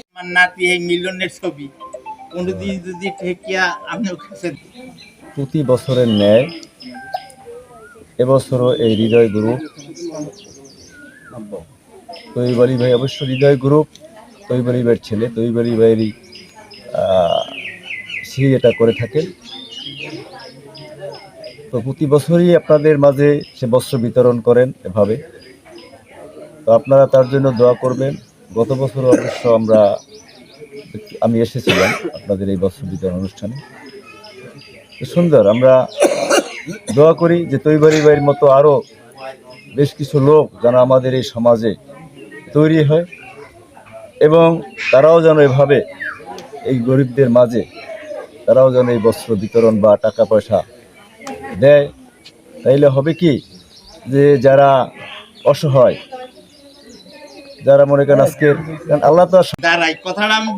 আমার নাতি এই মিলনের ছবি কোনদিন যদি ঠেকিয়া আমিও কাছে প্রতি বছরের ন্যায় এবছরও এই হৃদয় গ্রুপ তৈব আলী ভাই অবশ্য হৃদয় গ্রুপ তৈব আলী ভাইয়ের ছেলে তৈব আলী ভাইয়েরই সে এটা করে থাকেন। তো প্রতি বছরই আপনাদের মাঝে সে বস্ত্র বিতরণ করেন এভাবে, তো আপনারা তার জন্য দোয়া করবেন। গত বছর অবশ্য আমি এসেছিলাম আপনাদের এই বস্ত্র বিতরণ অনুষ্ঠানে। সুন্দর, আমরা দোয়া করি যে তৈবারি ভাইয়ের মতো আরও বেশ কিছু লোক যেন আমাদের এই সমাজে তৈরি হয় এবং তারাও যেন এভাবে এই গরিবদের মাঝে তারাও যেন এই বস্ত্র বিতরণ বা টাকা পয়সা দেয়। তাইলে হবে কি যে যারা অসহায়, যারা মনে করেন আজকের আল্লাহ তো দাঁড়াই কথাটা আমি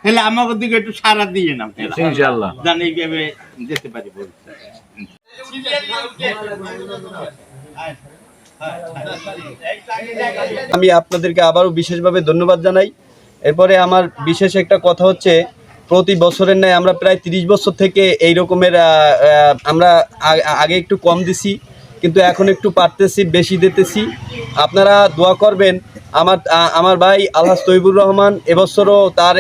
হেলে আমাকে দিকে একটু সারা দিয়ে নাম ইনশাআল্লাহ জানি এইভাবে যেতে পারি বলছি। আমি আপনাদেরকে আবারও বিশেষভাবে ধন্যবাদ জানাই। এরপরে আমার বিশেষ একটা কথা হচ্ছে, প্রতি বছরের ন্যায় আমরা প্রায় 30 বছর থেকে এই রকমের আমরা আগে একটু কম দিছি, কিন্তু এখন একটু পারতেছি, বেশি দিতেছি। আপনারা দোয়া করবেন। আমার ভাই আলহাজ তৈবুর রহমান এবছরও তার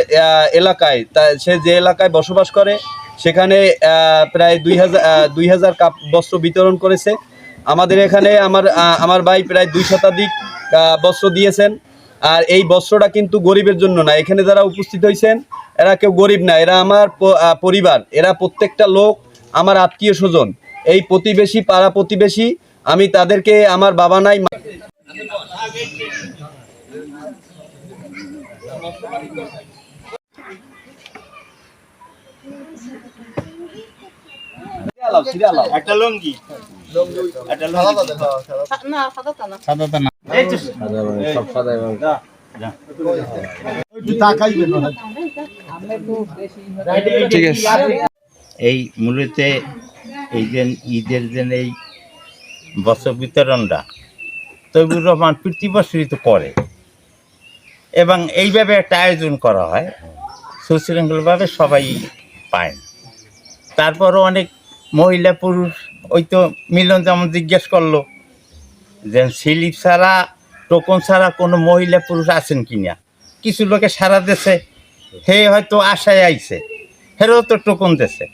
এলাকায়, সে যে এলাকায় বসবাস করে সেখানে প্রায় 2000 কাপ বস্ত্র বিতরণ করেছে। আমাদের এখানে আমার ভাই প্রায় 2 শতাধিক বস্ত্র দিয়েছেন। আর এই বস্ত্রটা কিন্তু গরিবের জন্য না, এখানে যারা উপস্থিত হয়েছেন এরা কেউ গরিব না, এরা আমার পরিবার, এরা প্রত্যেকটা লোক আমার আত্মীয় স্বজন, এই প্রতিবেশী, পাড়া প্রতিবেশী। আমি তাদেরকে, আমার বাবা নাই, একটা লঙ্গি একটা লঙ্গি না সাদাটা না সাদাটা না এই তো সব সাদা এবং ঠিক আছে। এই মূলত এই যে ঈদের দিন এই বস্ত্র বিতরণটা তৈবুর রহমান প্রতি বছরই তো করে এবং এইভাবে একটা আয়োজন করা হয়, সুশৃঙ্খলভাবে সবাই পায়। তারপরও অনেক মহিলা পুরুষ, ওই তো মিলন যেমন জিজ্ঞেস করলো যে স্লিপ ছাড়া, টোকন ছাড়া কোনো মহিলা পুরুষ আছেন কি না। কিছু লোকে সারা দেশে হে হয়তো আশায় আইছে, হেরও তো টোকন দেশে।